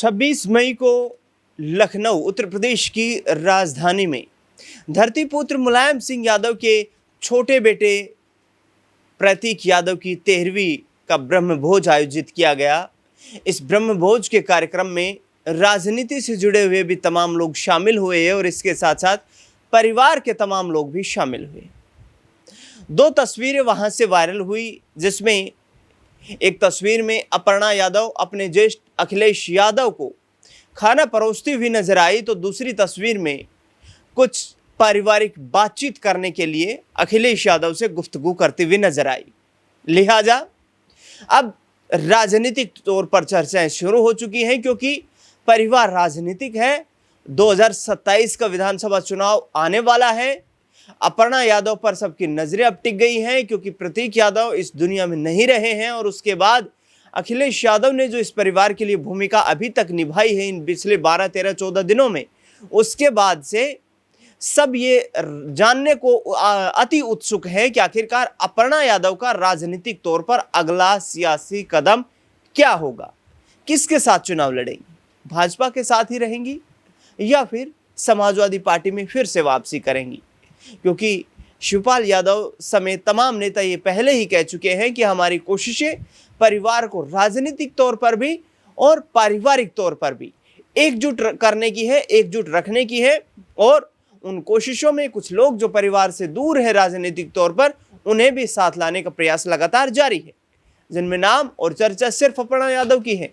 26 मई को लखनऊ उत्तर प्रदेश की राजधानी में धरतीपुत्र मुलायम सिंह यादव के छोटे बेटे प्रतीक यादव की 13वीं का ब्रह्मभोज आयोजित किया गया। इस ब्रह्मभोज के कार्यक्रम में राजनीति से जुड़े हुए भी तमाम लोग शामिल हुए और इसके साथ साथ परिवार के तमाम लोग भी शामिल हुए। दो तस्वीरें वहां से वायरल हुई, जिसमें एक तस्वीर में अपर्णा यादव अपने ज्येष्ठ अखिलेश यादव को खाना परोसती हुई नजर आई, तो दूसरी तस्वीर में कुछ पारिवारिक बातचीत करने के लिए अखिलेश यादव से गुफ्तगू करती हुई नजर आई। लिहाजा अब राजनीतिक तौर पर चर्चाएं शुरू हो चुकी हैं, क्योंकि परिवार राजनीतिक है। 2027 का विधानसभा चुनाव आने वाला है। अपर्णा यादव पर सबकी नजरें अब टिक गई हैं, क्योंकि प्रतीक यादव इस दुनिया में नहीं रहे हैं और उसके बाद अखिलेश यादव ने जो इस परिवार के लिए भूमिका अभी तक निभाई है इन पिछले 12, 13, 14 दिनों में, उसके बाद से सब ये जानने को अति उत्सुक है कि आखिरकार अपर्णा यादव का राजनीतिक तौर पर अगला सियासी कदम क्या होगा। किसके साथ चुनाव लड़ेंगी? भाजपा के साथ ही रहेंगी या फिर समाजवादी पार्टी में फिर से वापसी करेंगी? क्योंकि शिवपाल यादव समेत तमाम नेता ये पहले ही कह चुके हैं कि हमारी कोशिशें परिवार को राजनीतिक तौर पर भी और पारिवारिक तौर पर भी एकजुट करने की है, एकजुट रखने की है। और उन कोशिशों में कुछ लोग जो परिवार से दूर है राजनीतिक तौर पर, उन्हें भी साथ लाने का प्रयास लगातार जारी है, जिनमें नाम और चर्चा सिर्फ अपर्णा यादव की है,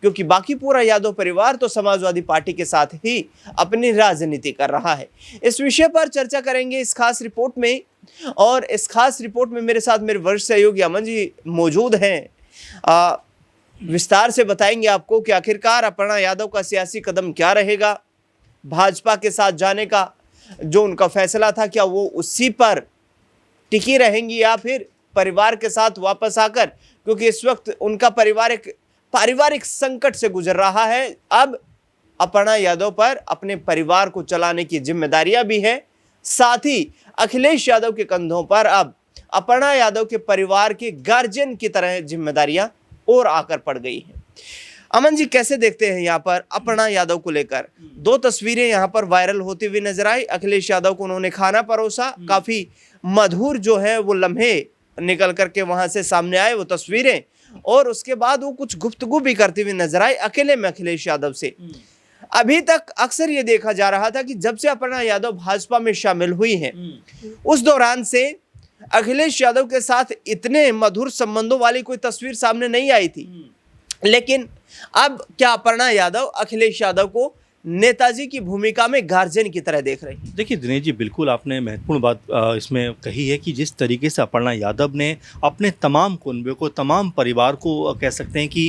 क्योंकि बाकी पूरा यादव परिवार तो समाजवादी पार्टी के साथ ही अपनी राजनीति कर रहा है। इस विषय पर चर्चा करेंगे इस खास रिपोर्ट में, और इस खास रिपोर्ट में मेरे साथ मेरे वरिष्ठ सहयोगी अमन जी मौजूद हैं। विस्तार से बताएंगे आपको कि आखिरकार अपर्णा यादव का सियासी कदम क्या रहेगा, भाजपा के साथ जाने का जो उनका फैसला था, क्या वो उसी पर टिकी रहेंगी या फिर परिवार के साथ वापस आकर, क्योंकि इस वक्त उनका पारिवारिक संकट से गुजर रहा है। अब अपर्णा यादव पर अपने परिवार को चलाने की जिम्मेदारियां भी है, साथ ही अखिलेश यादव के कंधों पर अब अपर्णा यादव के परिवार के गार्जियन की तरह जिम्मेदारियां और आकर पड़ गई हैं। अमन जी, कैसे देखते हैं यहाँ पर अपर्णा यादव को लेकर? दो तस्वीरें यहाँ पर वायरल होती हुई नजर आई। अखिलेश यादव को उन्होंने खाना परोसा, काफी मधुर जो है वो लम्हे निकल करके वहां से सामने आए वो तस्वीरें, और उसके बाद वो कुछ गुफ्तगू भी करती हुई नजर आई अकेले में अखिलेश यादव से। अभी तक अक्सर ये देखा जा रहा था कि जब से अपर्णा यादव भाजपा में शामिल हुई हैं, उस दौरान से अखिलेश यादव के साथ इतने मधुर संबंधों वाली कोई तस्वीर सामने नहीं आई थी। लेकिन अब क्या अपर्णा यादव अखिलेश यादव को नेताजी की भूमिका में गार्जियन की तरह देख रही? देखिए दिनेश जी, बिल्कुल आपने महत्वपूर्ण बात इसमें कही है कि जिस तरीके से अपर्णा यादव ने अपने तमाम कुनबे को, तमाम परिवार को कह सकते हैं कि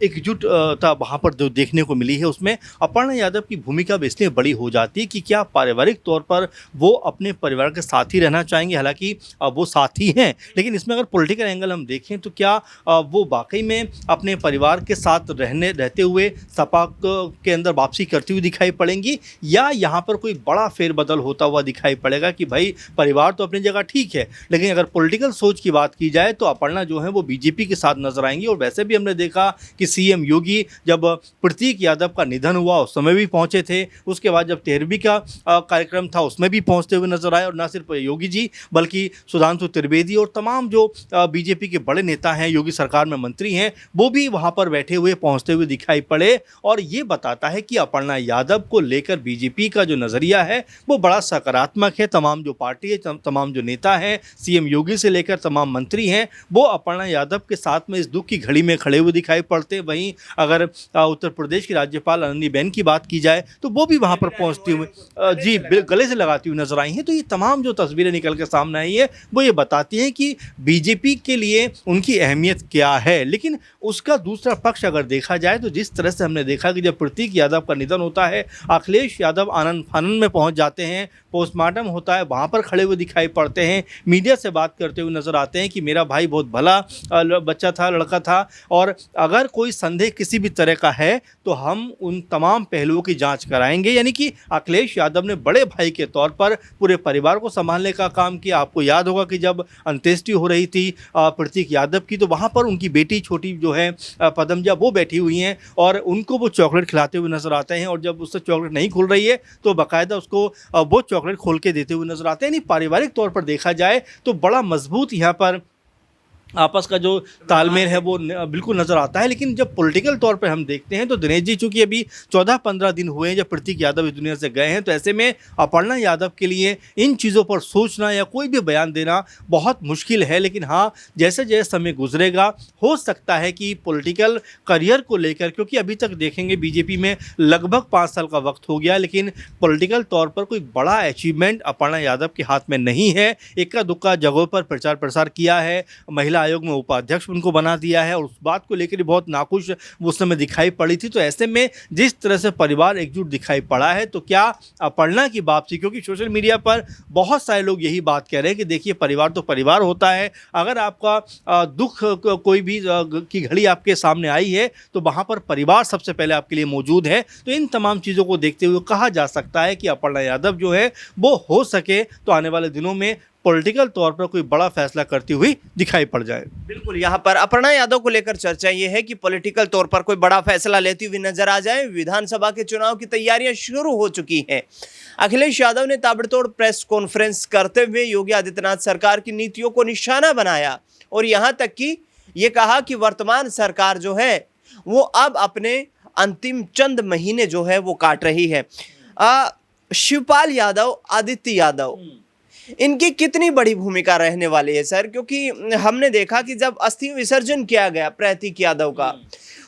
एकजुटता वहाँ पर जो देखने को मिली है, उसमें अपर्णा यादव की भूमिका भी इसलिए बड़ी हो जाती है कि क्या पारिवारिक तौर पर वो अपने परिवार के साथ ही रहना चाहेंगे। हालांकि वो साथ ही हैं, लेकिन इसमें अगर पॉलिटिकल एंगल हम देखें तो क्या वो वाकई में अपने परिवार के साथ रहते हुए सपा के अंदर वापसी करती हुई दिखाई पड़ेंगी, या यहाँ पर कोई बड़ा फेरबदल होता हुआ दिखाई पड़ेगा कि भाई परिवार तो अपनी जगह ठीक है, लेकिन अगर पॉलिटिकल सोच की बात की जाए तो अपर्णा जो है वो बीजेपी के साथ नजर आएंगी। और वैसे भी हमने देखा कि सीएम योगी जब प्रतीक यादव का निधन हुआ उस समय भी पहुंचे थे, उसके बाद जब 13वीं का कार्यक्रम था उसमें भी पहुंचते हुए नजर आए। और न सिर्फ योगी जी बल्कि सुधांशु त्रिवेदी और तमाम जो बीजेपी के बड़े नेता हैं, योगी सरकार में मंत्री हैं, वो भी वहाँ पर बैठे हुए पहुँचते हुए दिखाई पड़े। और ये बताता है कि अपर्णा यादव को लेकर बीजेपी का जो नजरिया है वो बड़ा सकारात्मक है। तमाम जो पार्टी है, तमाम जो नेता हैं, सीएम योगी से लेकर तमाम मंत्री हैं, वो अपर्णा यादव के साथ में इस दुख की घड़ी में खड़े हुए दिखाई पड़ते हैं। वहीं अगर उत्तर प्रदेश की राज्यपाल आनंदीबेन की बात की जाए तो वो भी वहां पर पहुंचती हुई जी गले से लगाती हुई नजर आई हैं। तो ये तमाम जो तस्वीरें निकल के सामने आई है वो ये बताती हैं कि बीजेपी के लिए उनकी अहमियत क्या है। लेकिन उसका दूसरा पक्ष अगर देखा जाए तो जिस तरह से हमने देखा कि जब प्रतीक यादव का निधन होता है, अखिलेश यादव आनंद फानन में पहुंच जाते हैं, पोस्टमार्टम होता है, वहाँ पर खड़े हुए दिखाई पड़ते हैं, मीडिया से बात करते हुए नज़र आते हैं कि मेरा भाई बहुत भला बच्चा था, लड़का था, और अगर कोई संदेह किसी भी तरह का है तो हम उन तमाम पहलुओं की जांच कराएंगे। यानी कि अखिलेश यादव ने बड़े भाई के तौर पर पूरे परिवार को संभालने का काम किया। आपको याद होगा कि जब अंत्येष्टि हो रही थी प्रतीक यादव की, तो वहाँ पर उनकी बेटी छोटी जो है पदमजा, वो बैठी हुई हैं और उनको वो चॉकलेट खिलाते हुए नजर आते हैं, और जब उससे चॉकलेट नहीं खुल रही है तो बाकायदा उसको वो चॉकलेट खोल के देते हुए नजर आते हैं। यानी पारिवारिक तौर पर देखा जाए तो बड़ा मजबूत यहाँ पर आपस का जो तालमेल है वो बिल्कुल नज़र आता है। लेकिन जब पॉलिटिकल तौर पर हम देखते हैं तो दिनेश जी, चूँकि अभी 14-15 दिन हुए हैं जब प्रतीक यादव इस दुनिया से गए हैं, तो ऐसे में अपर्णा यादव के लिए इन चीज़ों पर सोचना या कोई भी बयान देना बहुत मुश्किल है। लेकिन हाँ, जैसे जैसे समय गुजरेगा हो सकता है कि पॉलिटिकल करियर को लेकर, क्योंकि अभी तक देखेंगे बीजेपी में लगभग 5 साल का वक्त हो गया, लेकिन पॉलिटिकल तौर पर कोई बड़ा अचीवमेंट अपर्णा यादव के हाथ में नहीं है। इक्का दुक्का जगहों पर प्रचार प्रसार किया है, महिला आयोग में उपाध्यक्ष उनको बना दिया है, और उस बात को लेकर बहुत नाखुश उस समय दिखाई पड़ी थी। तो ऐसे में जिस तरह से परिवार एकजुट दिखाई पड़ा है, तो क्या अपर्णा की वापसी, क्योंकि सोशल मीडिया पर बहुत सारे लोग यही बात कह रहे हैं कि देखिए परिवार तो परिवार होता है, अगर आपका दुख कोई भी की घड़ी आपके सामने आई है तो वहाँ पर परिवार सबसे पहले आपके लिए मौजूद है। तो इन तमाम चीज़ों को देखते हुए कहा जा सकता है कि अपर्णा यादव जो है वो हो सके तो आने वाले दिनों में पॉलिटिकल तौर पर कोई बड़ा फैसला करती हुई दिखाई पड़ जाए। बिल्कुल, यहाँ पर अपर्णा यादव को लेकर चर्चा ये है कि पॉलिटिकल तौर पर कोई बड़ा फैसला लेती हुई नजर आ जाए। विधानसभा के चुनाव की तैयारियां शुरू हो चुकी हैं। अखिलेश यादव ने ताबड़तोड़ प्रेस कॉन्फ्रेंस करते हुए योगी आदित्यनाथ सरकार की नीतियों को निशाना बनाया, और यहाँ तक कि ये कहा कि वर्तमान सरकार जो है वो अब अपने अंतिम चंद महीने जो है वो काट रही है। शिवपाल यादव, आदित्य यादव, इनकी कितनी बड़ी भूमिका रहने वाली है सर? क्योंकि हमने देखा कि जब अस्थि विसर्जन किया गया प्रतीक यादव का,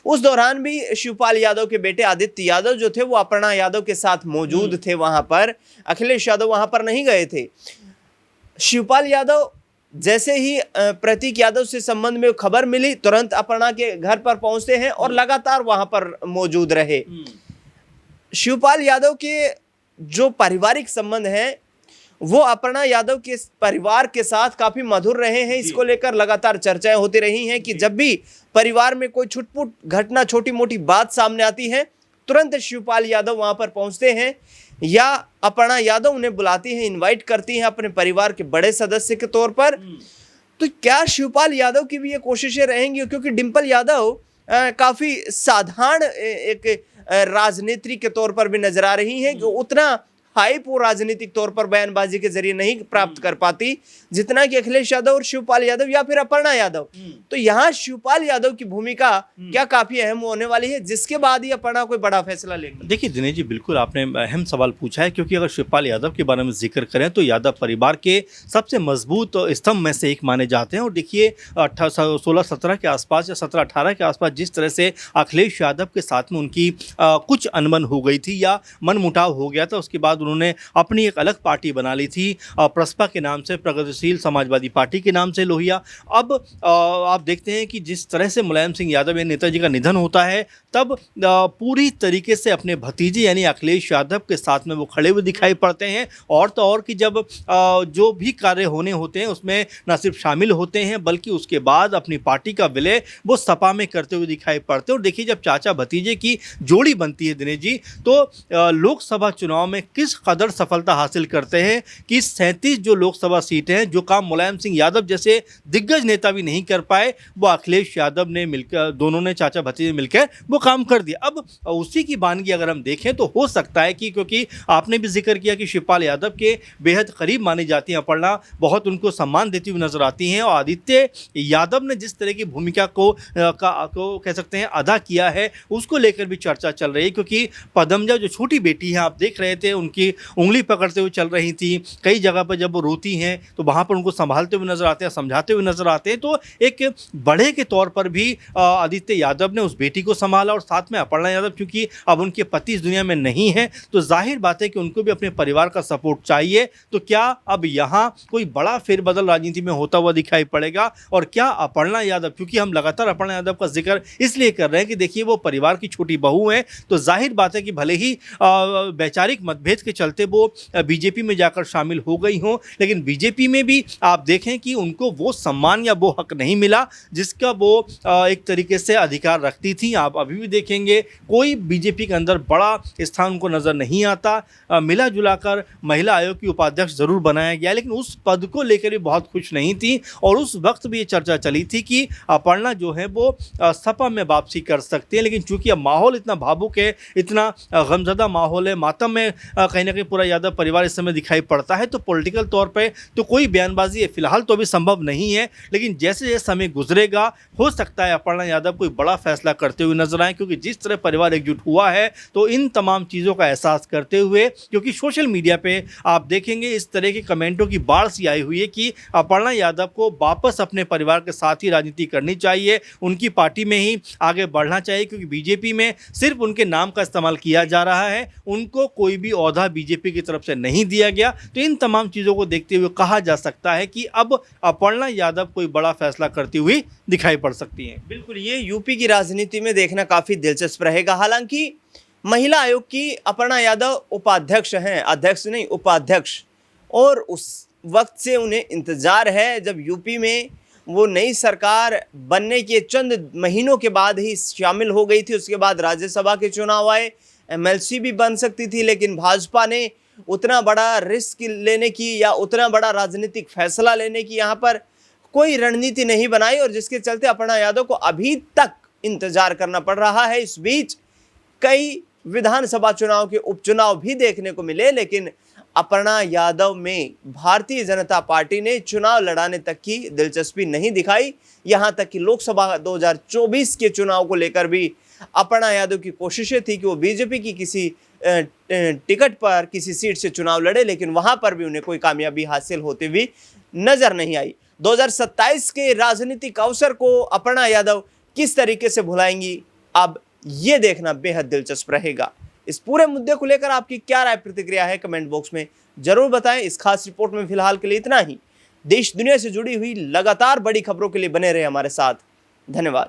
उस दौरान भी शिवपाल यादव के बेटे आदित्य यादव जो थे वो अपर्णा यादव के साथ मौजूद थे वहां पर। अखिलेश यादव वहां पर नहीं गए थे। शिवपाल यादव जैसे ही प्रतीक यादव से संबंध में खबर मिली, तुरंत अपर्णा के घर पर पहुंचते हैं और लगातार वहां पर मौजूद रहे। शिवपाल यादव के जो पारिवारिक संबंध हैं वो अपर्णा यादव के परिवार के साथ काफी मधुर रहे हैं। इसको लेकर लगातार चर्चाएं होती रही हैं कि जब भी परिवार में कोई छुटपुट घटना, छोटी मोटी बात सामने आती है, तुरंत शिवपाल यादव वहां पर पहुंचते हैं, या अपर्णा यादव उन्हें बुलाती है, इनवाइट करती हैं अपने परिवार के बड़े सदस्य के तौर पर। तो क्या शिवपाल यादव की भी ये कोशिशें रहेंगी? क्योंकि डिंपल यादव काफी साधारण एक राजनीति के तौर पर भी नजर आ रही हैं कि उतना हाइप वो राजनीतिक तौर पर बयानबाजी के जरिए नहीं प्राप्त कर पाती जितना कि अखिलेश यादव और शिवपाल यादव या फिर अपर्णा यादव। तो यहाँ शिवपाल यादव की भूमिका क्या काफी अहम होने वाली है, जिसके बाद ही अपर्णा कोई बड़ा फैसला लेंगे? देखिए दिनेश जी, बिल्कुल आपने अहम सवाल पूछा है, क्योंकि अगर शिवपाल यादव के बारे में जिक्र करें तो यादव परिवार के सबसे मजबूत स्तंभ में से एक माने जाते हैं। और देखिए 16-17 के आसपास या 17-18 के आसपास जिस तरह से अखिलेश यादव के साथ में उनकी कुछ अनबन हो गई थी या मनमुटाव हो गया था, उसके बाद उन्होंने अपनी एक अलग पार्टी बना ली थी प्रसपा के नाम से, प्रगतिशील समाजवादी पार्टी के नाम से, लोहिया। अब आप देखते हैं कि जिस तरह से मुलायम सिंह यादव या नेताजी का निधन होता है, तब पूरी तरीके से अपने भतीजे यानी अखिलेश यादव के साथ में वो खड़े हुए दिखाई पड़ते हैं। और तो और कि जब जो भी कार्य होने होते हैं उसमें न सिर्फ शामिल होते हैं, बल्कि उसके बाद अपनी पार्टी का विलय वो सपा में करते हुए दिखाई पड़ते हैं। और देखिए जब चाचा भतीजे की जोड़ी बनती है दिनेश जी, तो लोकसभा चुनाव में किस कदर सफलता हासिल करते हैं कि 37 जो लोकसभा सीटें हैं, जो काम मुलायम सिंह यादव जैसे दिग्गज नेता भी नहीं कर पाए, वो अखिलेश यादव ने मिलकर, दोनों ने चाचा भतीजे मिलकर वो काम कर दिया। अब उसी की बानगी अगर हम देखें तो हो सकता है कि, क्योंकि आपने भी जिक्र किया कि शिवपाल यादव के बेहद करीब मानी जाती हैं अपर्णा, बहुत उनको सम्मान देती हुई नजर आती हैं, और आदित्य यादव ने जिस तरह की भूमिका को कह सकते हैं अदा किया है, उसको लेकर भी चर्चा चल रही है। क्योंकि पदमजा जो छोटी बेटी है, आप देख रहे थे उनकी उनकी उंगली पकड़ते हुए चल रही थी। कई जगह पर जब वो रोती हैं तो वहाँ पर उनको संभालते हुए नजर आते हैं, समझाते हुए नजर आते हैं। तो एक बड़े के तौर पर भी आदित्य यादव ने उस बेटी को संभाला, और साथ में अपर्णा यादव, क्योंकि अब उनके पति इस दुनिया में नहीं है तो जाहिर बात है कि उनको भी अपने परिवार का सपोर्ट चाहिए। तो क्या अब यहाँ कोई बड़ा फेरबदल राजनीति में होता हुआ दिखाई पड़ेगा? और क्या अपर्णा यादव, क्योंकि हम लगातार अपर्णा यादव का जिक्र इसलिए कर रहे हैं कि देखिए वो परिवार की छोटी बहू हैं, तो जाहिर बात है कि भले ही वैचारिक मतभेद के चलते वो बीजेपी में जाकर शामिल हो गई हों, लेकिन बीजेपी में भी आप देखें कि उनको वो सम्मान या वो हक नहीं मिला जिसका वो एक तरीके से अधिकार रखती थी। आप अभी भी देखेंगे कोई बीजेपी के अंदर बड़ा स्थान उनको नज़र नहीं आता। मिला जुलाकर महिला आयोग की उपाध्यक्ष ज़रूर बनाया गया, लेकिन उस पद को लेकर भी बहुत खुश नहीं थी। और उस वक्त भी ये चर्चा चली थी कि अपर्णा जो है वो सपा में वापसी कर सकती है, लेकिन चूंकि अब माहौल इतना भावुक है, इतना गमज़दा माहौल है, मातम में कहीं ना कहीं पूरा यादव परिवार इस समय दिखाई पड़ता है, तो पॉलिटिकल तौर पे तो कोई बयानबाजी फिलहाल तो अभी संभव नहीं है। लेकिन जैसे जैसे समय गुजरेगा हो सकता है अपर्णा यादव कोई बड़ा फैसला करते हुए नजर आए, क्योंकि जिस तरह परिवार एकजुट हुआ है तो इन तमाम चीज़ों का एहसास करते हुए, क्योंकि सोशल मीडिया पे आप देखेंगे इस तरह के कमेंटों की बाढ़ सी आई हुई है कि अपर्णा यादव को वापस अपने परिवार के साथ ही राजनीति करनी चाहिए, उनकी पार्टी में ही आगे बढ़ना चाहिए, क्योंकि बीजेपी में सिर्फ उनके नाम का इस्तेमाल किया जा रहा है, उनको कोई भी ओहदा बीजेपी की तरफ से नहीं दिया गया। तो इन तमाम चीज़ों को देखते हुए कहा जा सकता है कि अब अपर्णा यादव कोई बड़ा फैसला करती हुई दिखाई पड़ सकती हैं। बिल्कुल, ये यूपी की राजनीति में देखना काफी दिलचस्प रहेगा। हालांकि महिला आयोग की अपर्णा यादव उपाध्यक्ष हैं, अध्यक्ष नहीं उपाध्यक्ष, और उस वक्त से उन्हें इंतजार है जब यूपी में वो नई सरकार बनने के चंद महीनों के बाद ही शामिल हो गई थी। उसके बाद राज्यसभा के चुनाव आए, एमएलसी भी बन सकती थी, लेकिन भाजपा ने उतना बड़ा रिस्क लेने की या उतना बड़ा राजनीतिक फैसला लेने की यहाँ पर कोई रणनीति नहीं बनाई, और जिसके चलते अपर्णा यादव को अभी तक इंतजार करना पड़ रहा है। इस बीच कई विधानसभा चुनाव के उपचुनाव भी देखने को मिले, लेकिन अपर्णा यादव में भारतीय जनता पार्टी ने चुनाव लड़ाने तक की दिलचस्पी नहीं दिखाई। यहां तक कि लोकसभा 2024 के चुनाव को लेकर भी अपर्णा यादव की कोशिशें थी कि वो बीजेपी की किसी टिकट पर किसी सीट से चुनाव लड़े, लेकिन वहां पर भी उन्हें कोई कामयाबी हासिल होती हुई नजर नहीं आई। 2027 के राजनीतिक अवसर को अपर्णा यादव किस तरीके से भुलाएंगी, अब ये देखना बेहद दिलचस्प रहेगा। इस पूरे मुद्दे को लेकर आपकी क्या राय प्रतिक्रिया है, कमेंट बॉक्स में जरूर बताएं। इस खास रिपोर्ट में फिलहाल के लिए इतना ही। देश दुनिया से जुड़ी हुई लगातार बड़ी खबरों के लिए बने रहे हमारे साथ। धन्यवाद।